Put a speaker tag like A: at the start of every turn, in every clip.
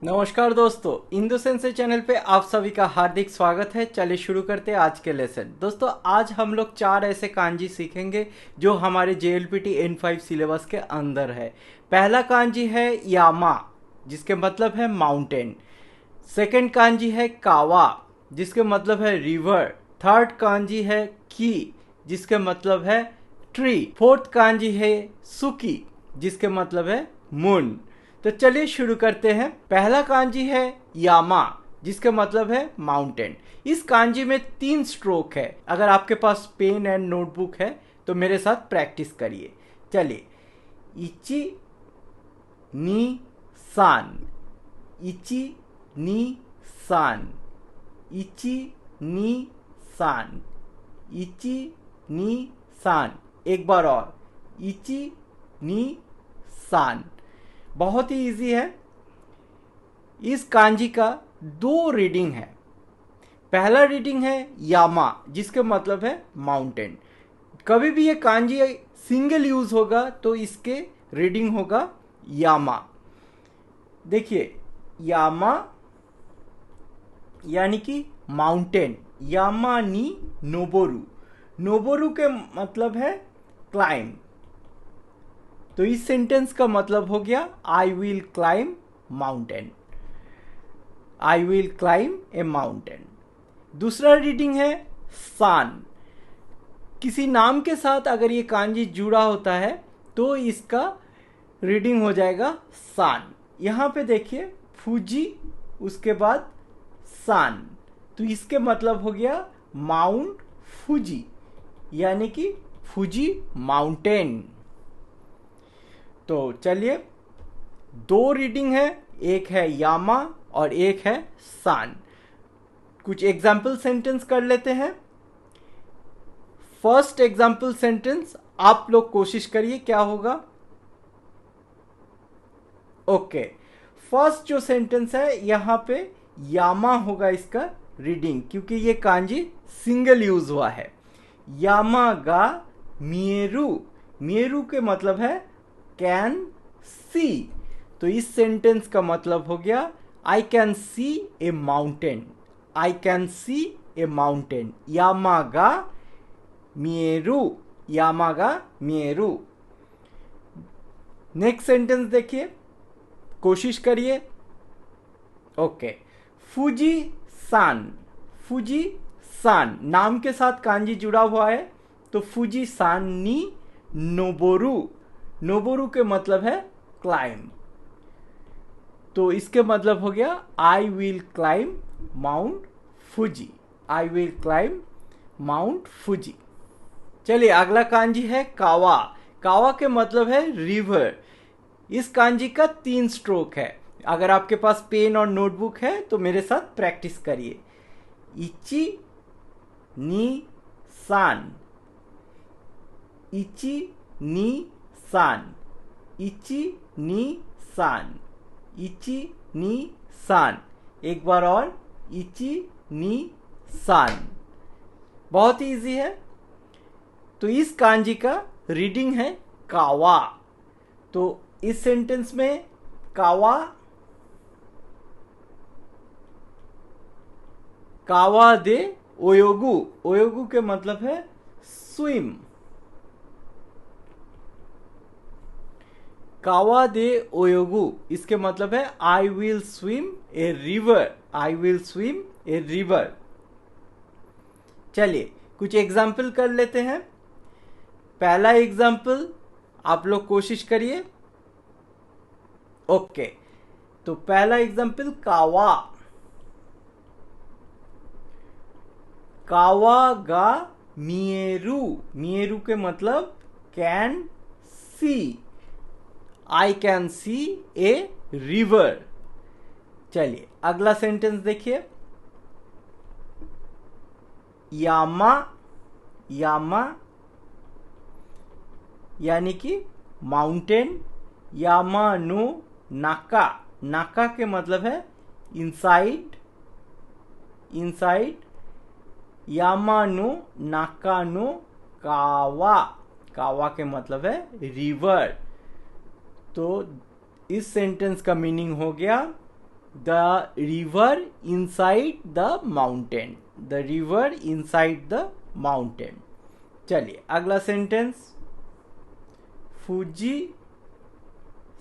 A: नमस्कार दोस्तों, Indu sense channel पे आप सभी का हार्दिक स्वागत है। चलिए शुरू करते हैं आज के लेसन। दोस्तों आज हम लोग 4 ऐसे कांजी सीखेंगे जो हमारे JLPT N5 सिलेबस के अंदर है। पहला कांजी है यामा, जिसके मतलब है माउंटेन। सेकंड कांजी है कावा, जिसके मतलब है रिवर। थर्ड कांजी है की, जिसके मतलब है ट्री। फोर्थ कांजी है सुकी, जिसके मतलब है मून। तो चलिए शुरू करते हैं। पहला कांजी है यामा, जिसका मतलब है माउंटेन। इस कांजी में 3 स्ट्रोक है। अगर आपके पास पेन एंड नोटबुक है तो मेरे साथ प्रैक्टिस करिए। चलिए, इची नी सान, इची नी सान, इची नी सान, इची नी सान। एक बार और, इची नी सान। बहुत ही इजी है। इस कांजी का 2 रीडिंग है। पहला रीडिंग है यामा, जिसके मतलब है माउंटेन। कभी भी ये कांजी सिंगल यूज होगा तो इसके रीडिंग होगा यामा। देखिए, यामा यानी कि माउंटेन। यामा नी नोबोरू, नोबोरू के मतलब है क्लाइम। तो इस सेंटेंस का मतलब हो गया आई will climb mountain. I will climb A mountain. दूसरा रीडिंग है सान। किसी नाम के साथ अगर ये कांजी जुड़ा होता है तो इसका रीडिंग हो जाएगा सान। यहां पे देखिए फूजी, उसके बाद सान। तो इसके मतलब हो गया माउंट फूजी, यानी कि फूजी माउंटेन। तो चलिए, 2 रीडिंग है, एक है यामा और एक है सान। कुछ एग्जाम्पल सेंटेंस कर लेते हैं। फर्स्ट एग्जाम्पल सेंटेंस आप लोग कोशिश करिए क्या होगा। ओके, फर्स्ट जो सेंटेंस है यहां पे यामा होगा इसका रीडिंग, क्योंकि ये कांजी सिंगल यूज हुआ है। यामा गा मिएरू, मिएरू के मतलब है कैन सी। तो इस सेंटेंस का मतलब हो गया I can see a mountain. I can see a mountain. यामागा मिएरू, यामागा मिएरू। नेक्स्ट सेंटेंस देखिए, कोशिश करिए। ओके, फूजी सान, फूजी सान नाम के साथ कांजी जुड़ा हुआ है। तो फूजी सान नी नोबोरू, नोबोरू के मतलब है क्लाइम। तो इसके मतलब हो गया आई will climb mount Fuji. I will climb mount Fuji. चलिए, अगला कांजी है कावा। कावा के मतलब है रिवर। इस कांजी का 3 स्ट्रोक है। अगर आपके पास पेन और नोटबुक है तो मेरे साथ प्रैक्टिस करिए। इची नी सान, इची नी सान, इची नी सान, इची नी सान। एक बार और, इची नी सान। बहुत ही इजी है। तो इस कांजी का रीडिंग है कावा। तो इस सेंटेंस में कावा, कावा दे ओयोगु, ओयोगु के मतलब है स्विम। कावा दे ओयोगु, इसके मतलब है I will swim a river. I will swim a river. चलिए, कुछ एग्जाम्पल कर लेते हैं। पहला एग्जाम्पल आप लोग कोशिश करिए। ओके, तो पहला एग्जाम्पल कावा। कावा गा मिएरू, मिएरू के मतलब can see. I can see a river. चलिए, अगला सेंटेंस देखिए। यामा, यामा यानी कि माउंटेन। यामा नो नाका, नाका के मतलब है इनसाइड, इनसाइड। यामा नो नाका नो कावा, कावा के मतलब है रिवर। तो इस सेंटेंस का मीनिंग हो गया the river inside the mountain, the river inside the mountain. चलिए अगला सेंटेंस, फूजी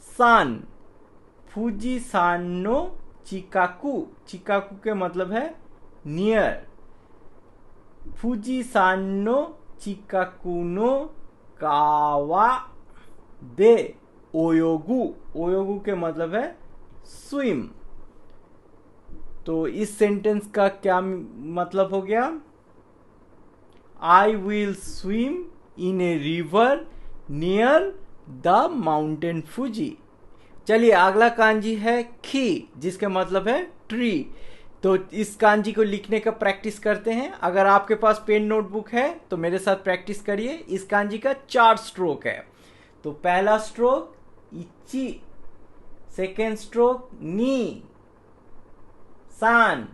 A: सान, फूजी सान नो चिकाकू, चिकाकू के मतलब है नियर, फूजी सान नो चिकाकू नो कावा दे ओयोगु, ओयोगु के मतलब है स्विम। तो इस सेंटेंस का क्या मतलब हो गया, I will swim in a river near the mountain Fuji. चलिए अगला कांजी है खी, जिसके मतलब है ट्री। तो इस कांजी को लिखने का प्रैक्टिस करते हैं। अगर आपके पास पेन नोटबुक है तो मेरे साथ प्रैक्टिस करिए। इस कांजी का 4 स्ट्रोक है। तो पहला स्ट्रोक इची, सेकेंड स्ट्रोक नी, सान,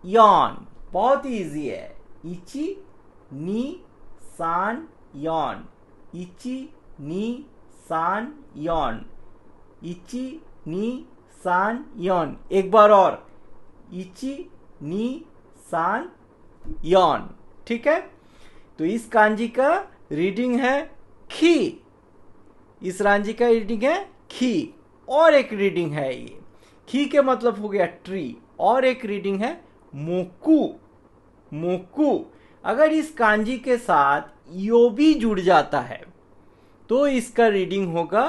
A: यॉन। बहुत ही इजी है, इची नी सान यॉन, इची नी सान यॉन, इची नी सान यॉन। एक बार और, इची नी सान यॉन। ठीक है, तो इस कांजी का रीडिंग है खी, इस कांजी का रीडिंग है खी। और एक रीडिंग है, ये खी के मतलब हो गया ट्री, और एक रीडिंग है मोकू, मोकू। अगर इस कांजी के साथ योबी जुड़ जाता है तो इसका रीडिंग होगा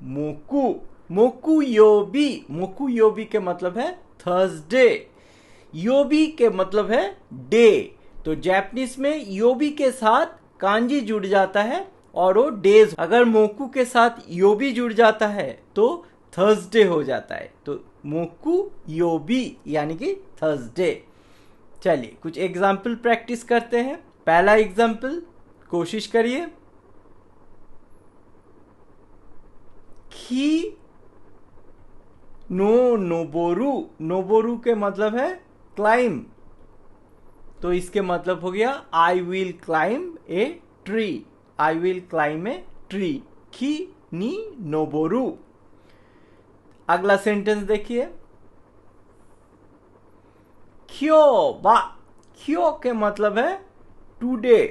A: मोकू, मोकू योबी। मोकू योबी के मतलब है थर्सडे, योबी के मतलब है डे। तो जापानीज में योबी के साथ कांजी जुड़ जाता है और वो डेज। अगर मोकू के साथ योबी जुड़ जाता है तो थर्सडे हो जाता है। तो मोकू योबी यानी कि थर्सडे। चलिए कुछ एग्जाम्पल प्रैक्टिस करते हैं। पहला एग्जाम्पल, कोशिश करिए, खी नो नोबोरू, नोबोरू के मतलब है क्लाइम। तो इसके मतलब हो गया आई will climb a tree, I will climb a tree, खी नी नोबोरू। अगला सेंटेंस देखिए, क्योबा, क्यो के मतलब है टुडे,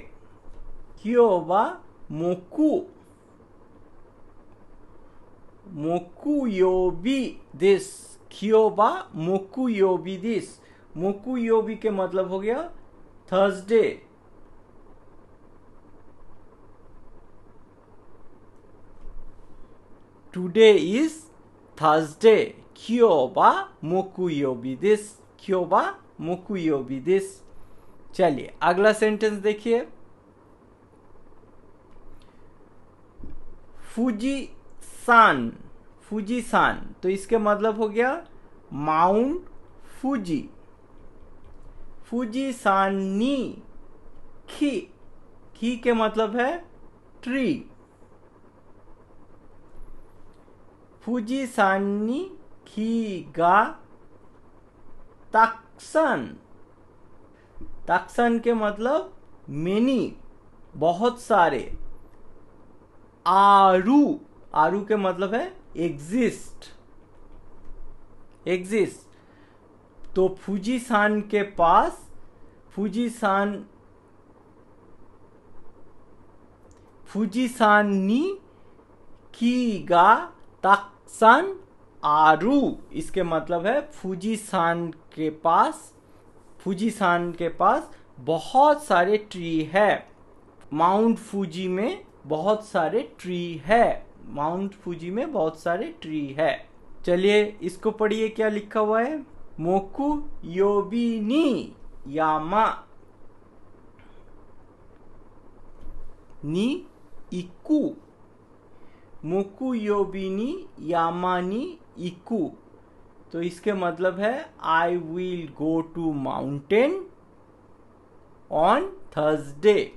A: क्योबा मोकू, मोकू योबी दिस, क्योबा मोकू योबी दिस। मोकू योबी के मतलब हो गया थर्सडे। टुडे इज थर्सडे, क्योबा मोकू योबी दिस, क्योबा मोकू योबी दिस। चलिए अगला सेंटेंस देखिए, फूजी सान, फूजी सान। तो इसके मतलब हो गया माउंट फूजी, फूजी सान नी खी, खी के मतलब है ट्री, फूजी सान नी खी गा ताक्सन, ताक्सन के मतलब मेनी, बहुत सारे। आरू, आरू के मतलब है एग्जिस्ट, एग्जिस्ट। तो फूजीसान के पास, फूजीसान, फूजीसान नी कीगा ताक्सन आरू। इसके मतलब है फूजीसान के पास, फूजीसान के पास बहुत सारे ट्री है। माउंट फूजी में बहुत सारे ट्री है, माउंट फूजी में बहुत सारे ट्री है। चलिए इसको पढ़िए, क्या लिखा हुआ है, मोकू योबी नी यामा नी इकू, मोकू योबी नी यामा नी इकू। तो इसके मतलब है I will go to mountain on Thursday,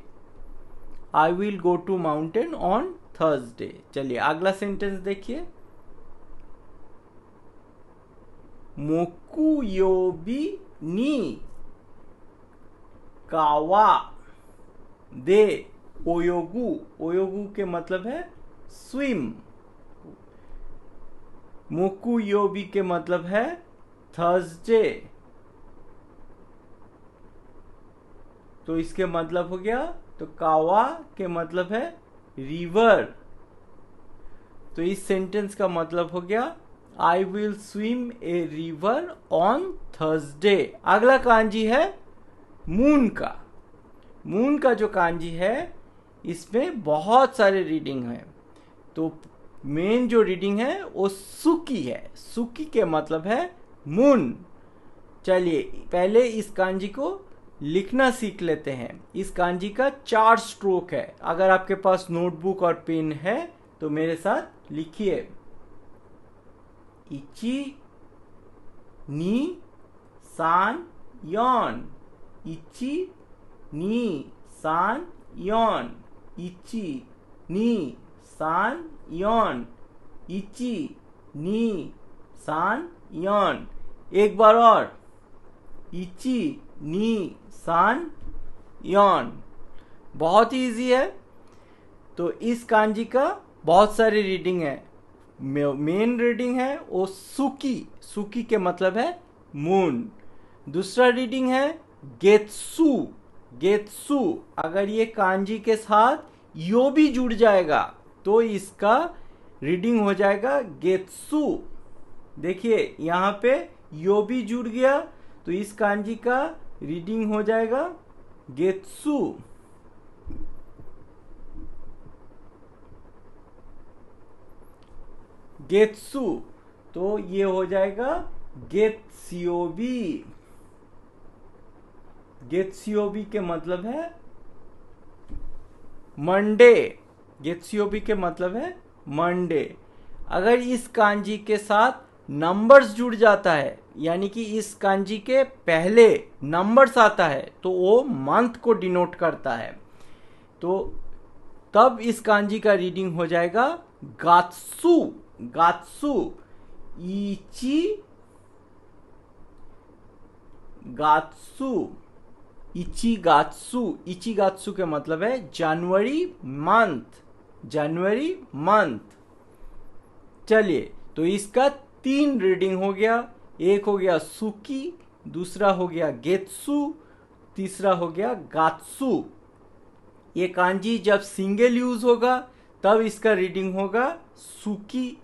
A: I will go to mountain on Thursday. चलिए अगला सेंटेंस देखिए, मोकू योबी नी कावा दे ओयोगु, ओयोगु के मतलब है स्विम, मोकू योबी के मतलब है थर्सडे, तो इसके मतलब हो गया, तो कावा के मतलब है रिवर, तो इस सेंटेंस का मतलब हो गया I will swim a river on Thursday. अगला कांजी है मून का। मून का जो कांजी है इसमें बहुत सारे रीडिंग है, तो मेन जो रीडिंग है वो सुकी है। सुकी के मतलब है मून। चलिए पहले इस कांजी को लिखना सीख लेते हैं। इस कांजी का 4 स्ट्रोक है। अगर आपके पास नोटबुक और पेन है तो मेरे साथ लिखिए। इची नी सान योन, इची नी सान योन, इची नी सान योन, इची नी सान योन। एक बार और, इची नी सान योन। बहुत ही इजी है। तो इस कांजी का बहुत सारी रीडिंग है। मेन रीडिंग है वो सुकी, सुकी के मतलब है मून। दूसरा रीडिंग है गेत्सु, गेत्सु। अगर ये कांजी के साथ यो भी जुड़ जाएगा तो इसका रीडिंग हो जाएगा गेत्सु। देखिए यहाँ पे यो भी जुड़ गया तो इस कांजी का रीडिंग हो जाएगा गेत्सु। गेत्सु, तो ये हो जाएगा गेत्सियोबी। गेत्सियोबी के मतलब है मंडे, गेत्सियोबी के मतलब है मंडे। अगर इस कांजी के साथ नंबर्स जुड़ जाता है, यानी कि इस कांजी के पहले नंबर्स आता है, तो वो मंथ को डिनोट करता है। तो तब इस कांजी का रीडिंग हो जाएगा गात्सु, गात्सु। इची गात्सु, इची गात्सु। इची गात्सु के मतलब है जनवरी मंथ, जनवरी मंथ। चलिए तो इसका 3 रीडिंग हो गया। एक हो गया सुकी, दूसरा हो गया गेत्सु, तीसरा हो गया गात्सु। ये कांजी जब सिंगल यूज होगा तब इसका रीडिंग होगा सुकी।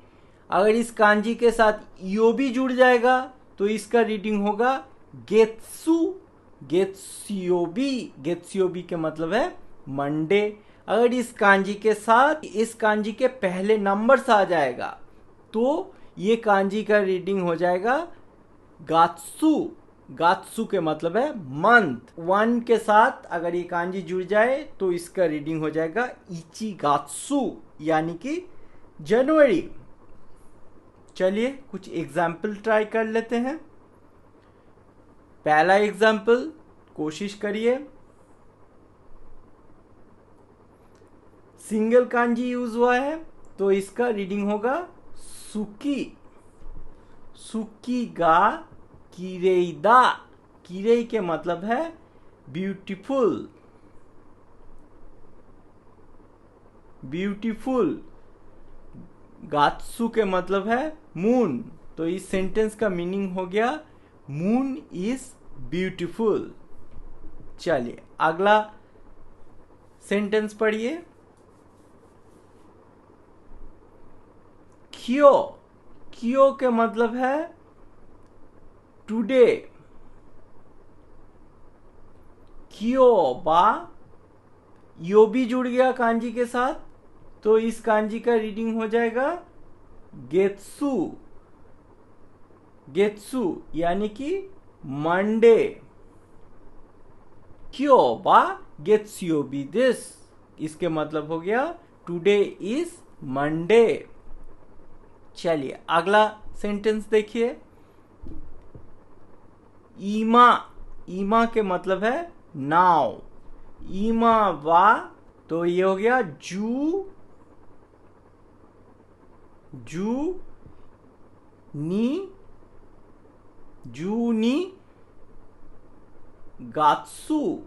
A: अगर इस कांजी के साथ यो भी जुड़ जाएगा तो इसका रीडिंग होगा गेत्सु, गेत्सियोबी। गेत्सियोबी के मतलब है मंडे। अगर इस कांजी के साथ इस कांजी के पहले नंबर्स आ जाएगा तो ये कांजी का रीडिंग हो जाएगा गात्सु। गात्सु के मतलब है मंथ। 1 के साथ अगर ये कांजी जुड़ जाए तो इसका रीडिंग हो जाएगा इची गात्सु, यानी कि जनवरी। चलिए कुछ एग्जाम्पल ट्राई कर लेते हैं। पहला एग्जाम्पल कोशिश करिए। सिंगल कांजी यूज हुआ है तो इसका रीडिंग होगा सुकी, सुकी गा किरेइदा। किरेई के मतलब है ब्यूटीफुल, ब्यूटीफुल। गात्सु के मतलब है मून, तो इस सेंटेंस का मीनिंग हो गया मून इज ब्यूटीफुल। चलिए अगला सेंटेंस पढ़िए। कियो, कियो के मतलब है टुडे। कियो बा, यो भी जुड़ गया कांजी के साथ तो इस कांजी का रीडिंग हो जाएगा गेत्सु, गेत्सु यानी कि मंडे। क्यो बा गेत्सियोबी दिस, इसके मतलब हो गया टुडे इज मंडे। चलिए अगला सेंटेंस देखिए। ईमा, ईमा के मतलब है नाव। ईमा वा, तो ये हो गया जू, जू नी, जूनी गात्सु,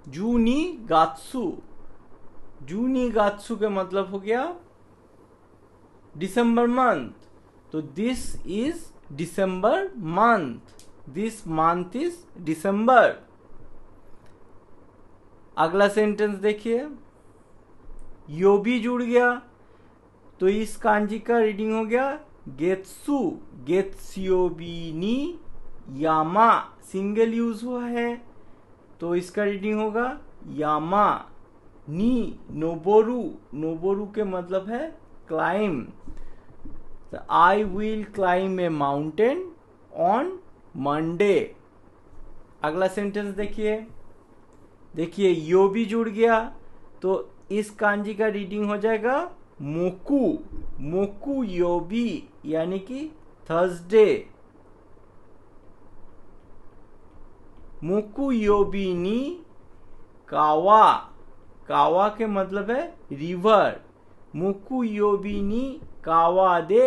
A: जूनी गात्सु। जूनी गात्सु का मतलब हो गया दिसंबर मंथ, तो this is December month, this month is December. अगला सेंटेंस देखिए, यो भी जुड़ गया तो इस कांजी का रीडिंग हो गया गेत्सु, गेत्स्योबीनी यामा, सिंगल यूज हुआ है तो इसका रीडिंग होगा यामा। नी नोबोरू, नोबोरू के मतलब है climb, I will climb A mountain on Monday. अगला सेंटेंस देखिए, देखिए यो भी जुड़ गया तो इस कांजी का रीडिंग हो जाएगा मोकू, मोकू योबी यानी कि थर्सडे। मोकू योबी नी कावा, कावा के मतलब है रिवर, मोकू योबी नी कावा दे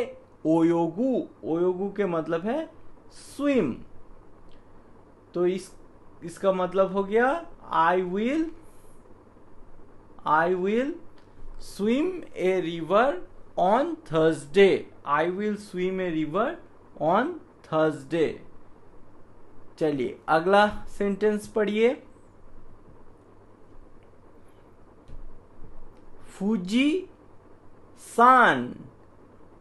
A: ओयोगु, ओयोगु के मतलब है स्विम। तो इसका मतलब हो गया I will swim a river on Thursday, I will swim a river on Thursday। चलिए अगला सेंटेंस पढ़िए, फूजी सान,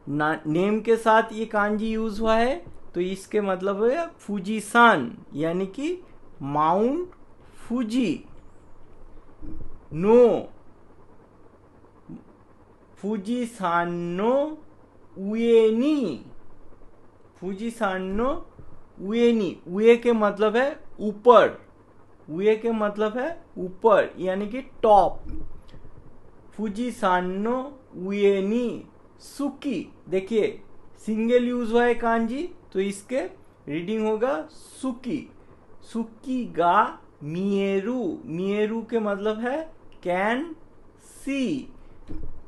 A: नेम के साथ ये कांजी यूज हुआ है तो इसके मतलब है फूजी सान यानी कि माउंट फूजी। नो फूजी सानो उएनी, फूजी सानो उएनी, उए के मतलब है ऊपर, उए के मतलब है ऊपर यानी कि टॉप। फूजी सानो उएनी सुकी, देखिए सिंगल यूज हुआ है कांजी तो इसके रीडिंग होगा सुकी। सुकी गा मिएरू, मिएरू के मतलब है कैन सी।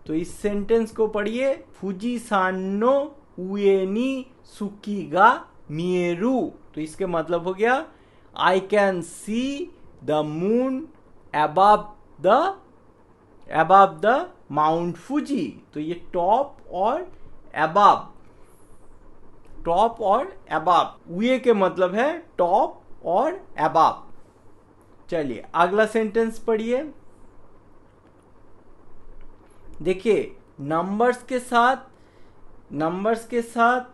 A: तो इस सेंटेंस को पढ़िए, फूजी सानो उएनी सुकी गा मिएरू। तो इसके मतलब हो गया I can see the moon above the mount Fuji. तो ये टॉप और above, टॉप और above, उए के मतलब है टॉप और above। चलिए अगला सेंटेंस पढ़िए, देखिए नंबर्स के साथ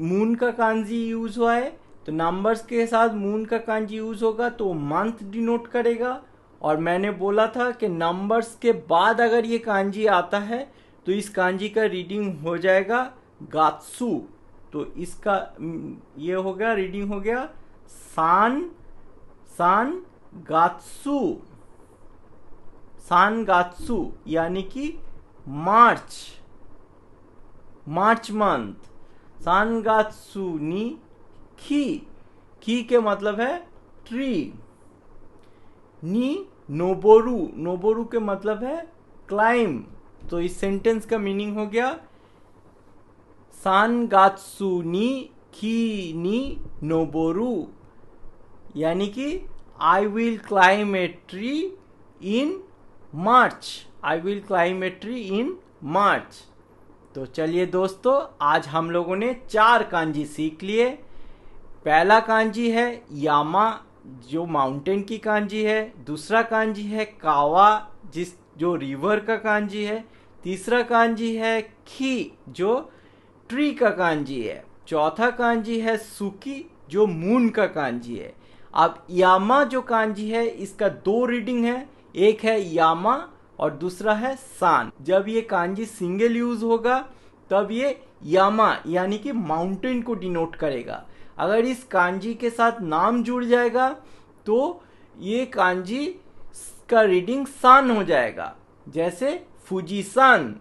A: मून का कांजी यूज हुआ है तो नंबर्स के साथ मून का कांजी यूज होगा तो मंथ डिनोट करेगा। और मैंने बोला था कि नंबर्स के बाद अगर ये कांजी आता है तो इस कांजी का रीडिंग हो जाएगा गात्सु। तो इसका ये हो गया, रीडिंग हो गया सान गात्सु, सान गात्सु यानी कि मार्च मंथ। सान गात्सु नी खी के मतलब है ट्री। नी नोबोरू, नोबोरू के मतलब है क्लाइम। तो इस सेंटेंस का मीनिंग हो गया सान गात्सु नी खी नी नोबोरू यानी कि I will climb a tree in March, I will climb a tree in March. तो चलिए दोस्तों, आज हम लोगों ने 4 कांजी सीख लिए। पहला कांजी है यामा जो माउंटेन की कांजी है, दूसरा कांजी है कावा जो रिवर का कांजी है, तीसरा कांजी है खी जो ट्री का कांजी है, चौथा कांजी है सुकी जो मून का कांजी है। अब यामा जो कांजी है इसका 2 रीडिंग है, एक है यामा और दूसरा है सान। जब ये कांजी सिंगल यूज होगा तब ये यामा यानी कि माउंटेन को डिनोट करेगा। अगर इस कांजी के साथ नाम जुड़ जाएगा तो ये कांजी का रीडिंग सान हो जाएगा, जैसे फुजीसान।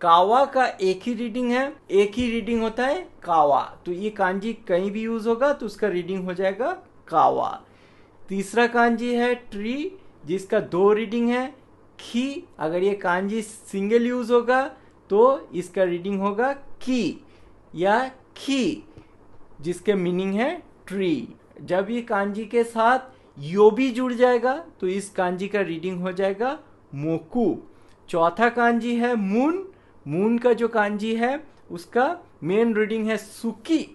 A: कावा का एक ही रीडिंग है, एक ही रीडिंग होता है कावा, तो ये कांजी कहीं भी यूज होगा तो उसका रीडिंग हो जाएगा कावा। तीसरा कांजी है ट्री जिसका 2 रीडिंग है खी, अगर ये कांजी सिंगल यूज होगा तो इसका रीडिंग होगा की या खी जिसके मीनिंग है ट्री। जब ये कांजी के साथ यो भी जुड़ जाएगा तो इस कांजी का रीडिंग हो जाएगा मोकू। चौथा कांजी है मून, मून का जो कांजी है उसका मेन रीडिंग है सुकी।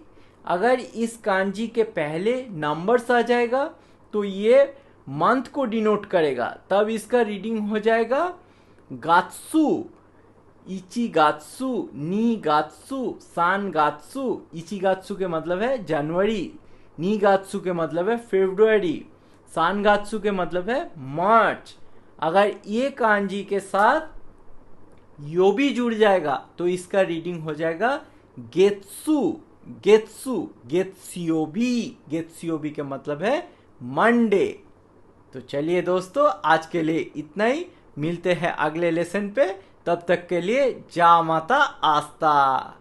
A: अगर इस कांजी के पहले नंबर्स आ जाएगा तो ये मंथ को डिनोट करेगा, तब इसका रीडिंग हो जाएगा गात्सु। इची गात्सु, नी गात्सु, सान गात्सु। इची गात्सु के मतलब है जनवरी, नी गात्सु के मतलब है फरवरी, सान गात्सु के मतलब है मार्च। अगर ये कांजी के साथ योबी जुड़ जाएगा तो इसका रीडिंग हो जाएगा गेत्सु। गेत्सु, गेत्सियोबी, गेत्सियोबी के मतलब है मंडे। तो चलिए दोस्तों, आज के लिए इतना ही। मिलते हैं अगले लेसन पे, तब तक के लिए जा माता आस्था।